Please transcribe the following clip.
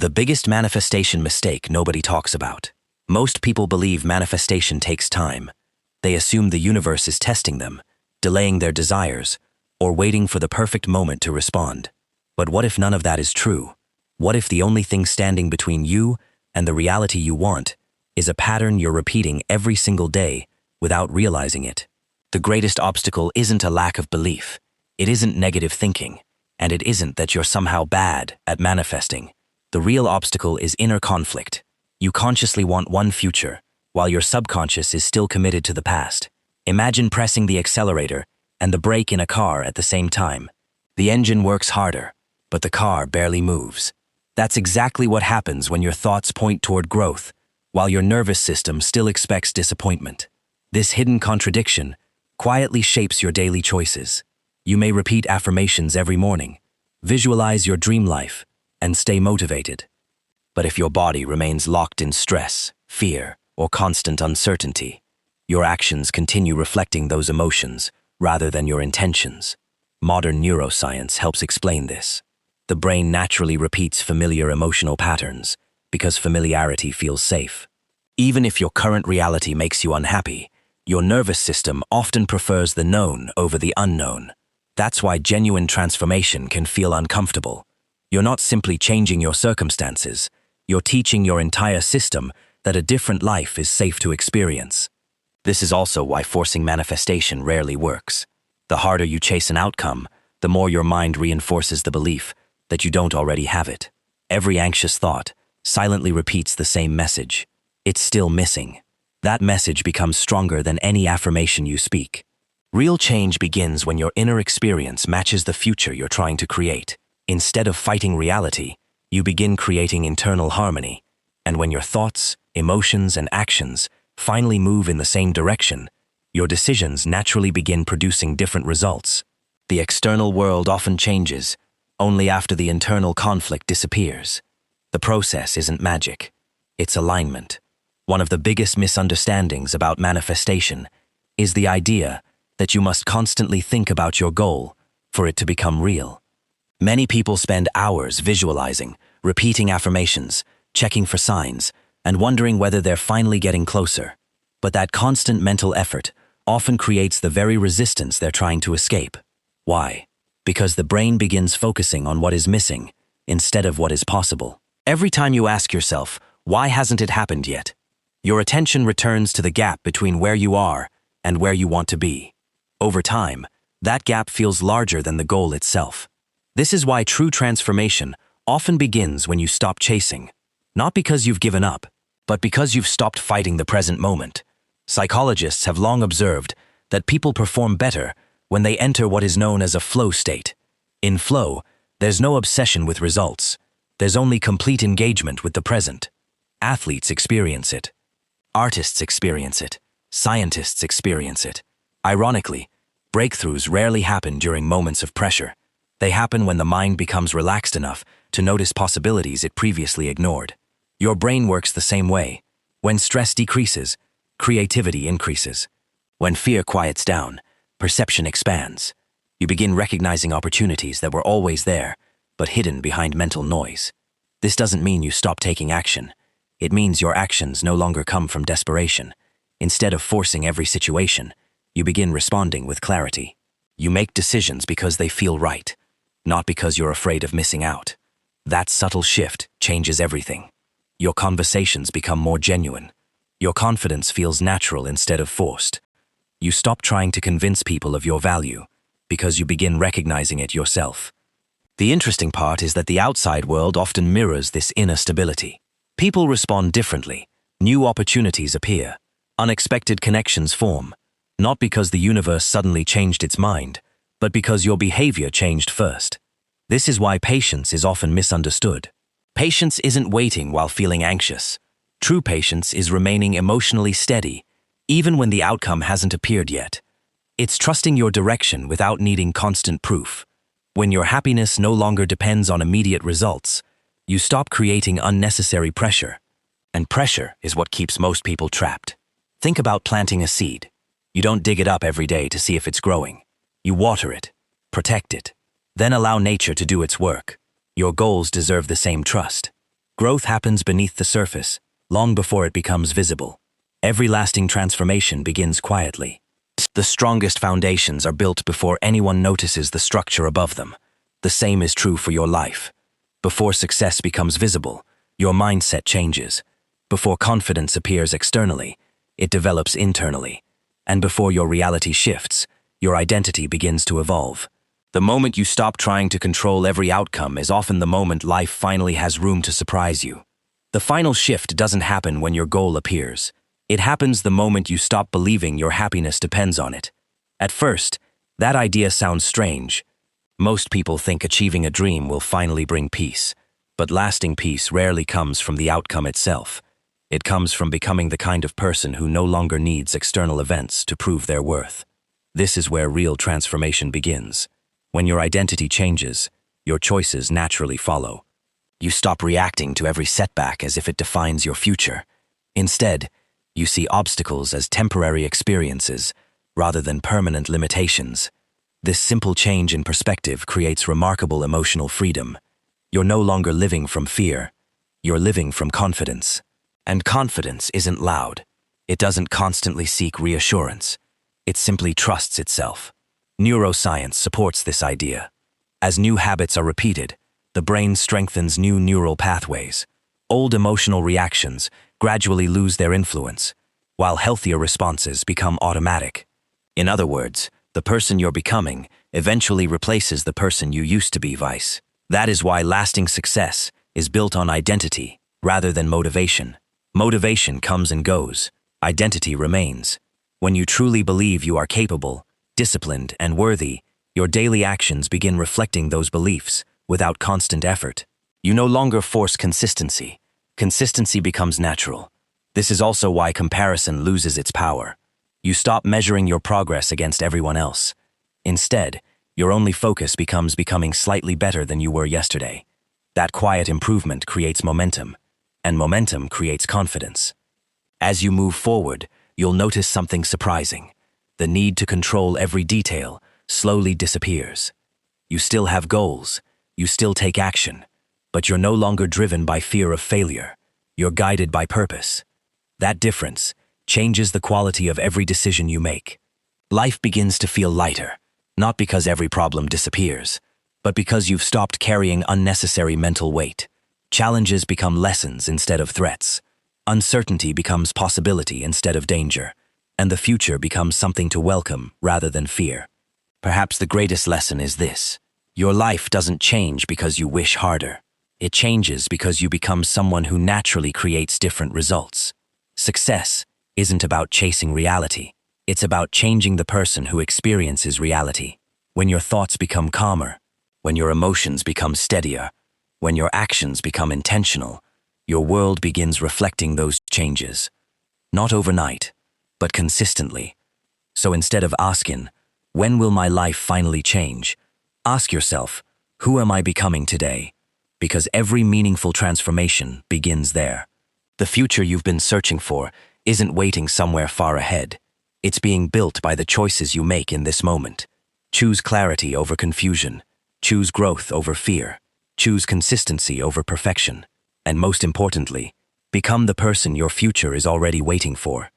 The biggest manifestation mistake nobody talks about. Most people believe manifestation takes time. They assume the universe is testing them, delaying their desires, or waiting for the perfect moment to respond. But what if none of that is true? What if the only thing standing between you and the reality you want is a pattern you're repeating every single day without realizing it? The greatest obstacle isn't a lack of belief. It isn't negative thinking, and it isn't that you're somehow bad at manifesting. The real obstacle is inner conflict. You consciously want one future, while your subconscious is still committed to the past. Imagine pressing the accelerator and the brake in a car at the same time. The engine works harder, but the car barely moves. That's exactly what happens when your thoughts point toward growth, while your nervous system still expects disappointment. This hidden contradiction quietly shapes your daily choices. You may repeat affirmations every morning, visualize your dream life, and stay motivated. But if your body remains locked in stress, fear, or constant uncertainty, your actions continue reflecting those emotions rather than your intentions. Modern neuroscience helps explain this. The brain naturally repeats familiar emotional patterns because familiarity feels safe. Even if your current reality makes you unhappy, your nervous system often prefers the known over the unknown. That's why genuine transformation can feel uncomfortable. You're not simply changing your circumstances, you're teaching your entire system that a different life is safe to experience. This is also why forcing manifestation rarely works. The harder you chase an outcome, the more your mind reinforces the belief that you don't already have it. Every anxious thought silently repeats the same message. It's still missing. That message becomes stronger than any affirmation you speak. Real change begins when your inner experience matches the future you're trying to create. Instead of fighting reality, you begin creating internal harmony. And when your thoughts, emotions, and actions finally move in the same direction, your decisions naturally begin producing different results. The external world often changes only after the internal conflict disappears. The process isn't magic, it's alignment. One of the biggest misunderstandings about manifestation is the idea that you must constantly think about your goal for it to become real. Many people spend hours visualizing, repeating affirmations, checking for signs, and wondering whether they're finally getting closer. But that constant mental effort often creates the very resistance they're trying to escape. Why? Because the brain begins focusing on what is missing instead of what is possible. Every time you ask yourself, why hasn't it happened yet? Your attention returns to the gap between where you are and where you want to be. Over time, that gap feels larger than the goal itself. This is why true transformation often begins when you stop chasing. Not because you've given up, but because you've stopped fighting the present moment. Psychologists have long observed that people perform better when they enter what is known as a flow state. In flow, there's no obsession with results. There's only complete engagement with the present. Athletes experience it. Artists experience it. Scientists experience it. Ironically, breakthroughs rarely happen during moments of pressure. They happen when the mind becomes relaxed enough to notice possibilities it previously ignored. Your brain works the same way. When stress decreases, creativity increases. When fear quiets down, perception expands. You begin recognizing opportunities that were always there, but hidden behind mental noise. This doesn't mean you stop taking action. It means your actions no longer come from desperation. Instead of forcing every situation, you begin responding with clarity. You make decisions because they feel right, not because you're afraid of missing out. That subtle shift changes everything. Your conversations become more genuine. Your confidence feels natural instead of forced. You stop trying to convince people of your value because you begin recognizing it yourself. The interesting part is that the outside world often mirrors this inner stability. People respond differently. New opportunities appear. Unexpected connections form, not because the universe suddenly changed its mind, but because your behavior changed first. This is why patience is often misunderstood. Patience isn't waiting while feeling anxious. True patience is remaining emotionally steady, even when the outcome hasn't appeared yet. It's trusting your direction without needing constant proof. When your happiness no longer depends on immediate results, you stop creating unnecessary pressure. And pressure is what keeps most people trapped. Think about planting a seed. You don't dig it up every day to see if it's growing. You water it, protect it, then allow nature to do its work. Your goals deserve the same trust. Growth happens beneath the surface, long before it becomes visible. Every lasting transformation begins quietly. The strongest foundations are built before anyone notices the structure above them. The same is true for your life. Before success becomes visible, your mindset changes. Before confidence appears externally, it develops internally. And before your reality shifts, your identity begins to evolve. The moment you stop trying to control every outcome is often the moment life finally has room to surprise you. The final shift doesn't happen when your goal appears. It happens the moment you stop believing your happiness depends on it. At first, that idea sounds strange. Most people think achieving a dream will finally bring peace, but lasting peace rarely comes from the outcome itself. It comes from becoming the kind of person who no longer needs external events to prove their worth. This is where real transformation begins. When your identity changes, your choices naturally follow. You stop reacting to every setback as if it defines your future. Instead, you see obstacles as temporary experiences rather than permanent limitations. This simple change in perspective creates remarkable emotional freedom. You're no longer living from fear. You're living from confidence. And confidence isn't loud. It doesn't constantly seek reassurance. It simply trusts itself. Neuroscience supports this idea. As new habits are repeated, the brain strengthens new neural pathways. Old emotional reactions gradually lose their influence, while healthier responses become automatic. In other words, the person you're becoming eventually replaces the person you used to be. That is why lasting success is built on identity rather than motivation. Motivation comes and goes. Identity remains. When you truly believe you are capable, disciplined, and worthy, your daily actions begin reflecting those beliefs without constant effort. You no longer force consistency. Consistency becomes natural. This is also why comparison loses its power. You stop measuring your progress against everyone else. Instead, your only focus becomes becoming slightly better than you were yesterday. That quiet improvement creates momentum, and momentum creates confidence. As you move forward, you'll notice something surprising. The need to control every detail slowly disappears. You still have goals, you still take action, but you're no longer driven by fear of failure. You're guided by purpose. That difference changes the quality of every decision you make. Life begins to feel lighter, not because every problem disappears, but because you've stopped carrying unnecessary mental weight. Challenges become lessons instead of threats. Uncertainty becomes possibility instead of danger, and the future becomes something to welcome rather than fear. Perhaps the greatest lesson is this: your life doesn't change because you wish harder. It changes because you become someone who naturally creates different results. Success isn't about chasing reality. It's about changing the person who experiences reality. When your thoughts become calmer, when your emotions become steadier, when your actions become intentional, your world begins reflecting those changes. Not overnight, but consistently. So instead of asking, when will my life finally change? Ask yourself, who am I becoming today? Because every meaningful transformation begins there. The future you've been searching for isn't waiting somewhere far ahead. It's being built by the choices you make in this moment. Choose clarity over confusion. Choose growth over fear. Choose consistency over perfection. And most importantly, become the person your future is already waiting for.